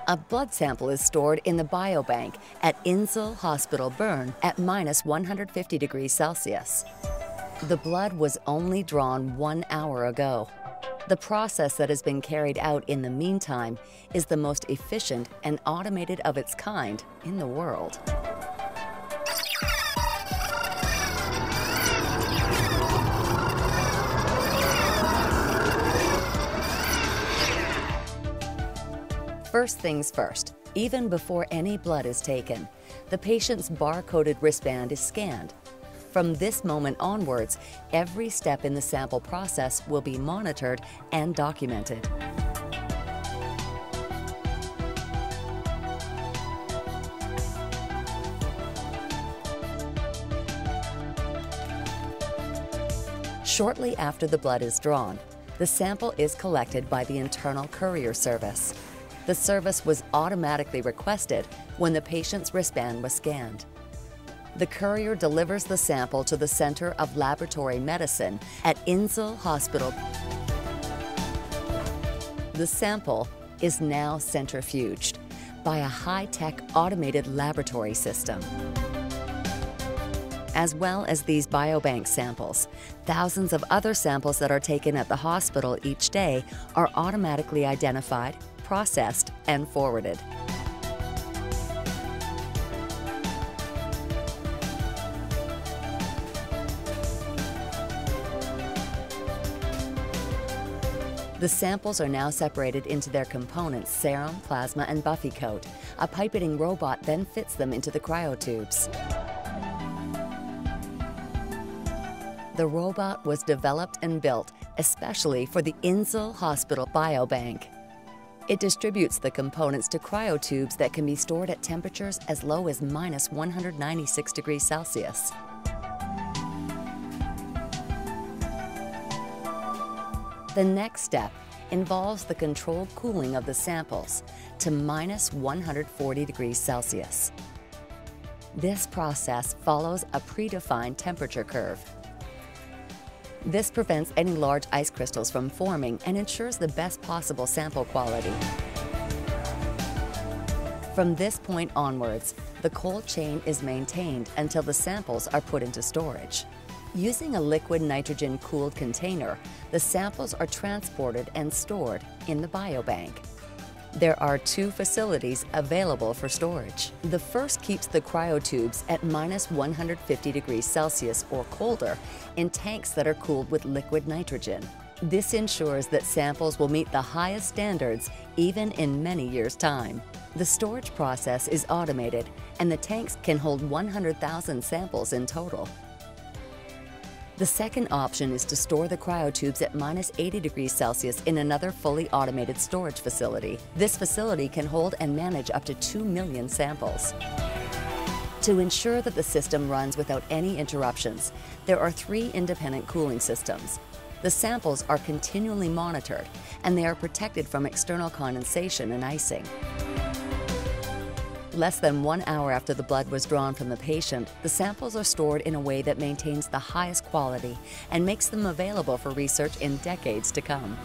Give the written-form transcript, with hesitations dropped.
A blood sample is stored in the Biobank at Insel Hospital, Bern at -150 degrees Celsius. The blood was only drawn 1 hour ago. The process that has been carried out in the meantime is the most efficient and automated of its kind in the world. First things first, even before any blood is taken, the patient's bar-coded wristband is scanned. From this moment onwards, every step in the sample process will be monitored and documented. Shortly after the blood is drawn, the sample is collected by the internal courier service. The service was automatically requested when the patient's wristband was scanned. The courier delivers the sample to the Center of Laboratory Medicine at Insel Hospital. The sample is now centrifuged by a high-tech automated laboratory system. As well as these biobank samples, thousands of other samples that are taken at the hospital each day are automatically identified, processed, and forwarded. The samples are now separated into their components, serum, plasma, and buffy coat. A pipetting robot then fits them into the cryotubes. The robot was developed and built especially for the Insel Hospital Biobank. It distributes the components to cryotubes that can be stored at temperatures as low as -196 degrees Celsius. The next step involves the controlled cooling of the samples to -140 degrees Celsius. This process follows a predefined temperature curve. This prevents any large ice crystals from forming and ensures the best possible sample quality. From this point onwards, the cold chain is maintained until the samples are put into storage. Using a liquid nitrogen-cooled container, the samples are transported and stored in the biobank. There are 2 facilities available for storage. The first keeps the cryotubes at -150 degrees Celsius or colder in tanks that are cooled with liquid nitrogen. This ensures that samples will meet the highest standards even in many years' time. The storage process is automated, and the tanks can hold 100,000 samples in total. The second option is to store the cryotubes at -80 degrees Celsius in another fully automated storage facility. This facility can hold and manage up to 2 million samples. To ensure that the system runs without any interruptions, there are 3 independent cooling systems. The samples are continually monitored, and they are protected from external condensation and icing. Less than 1 hour after the blood was drawn from the patient, the samples are stored in a way that maintains the highest quality and makes them available for research in decades to come.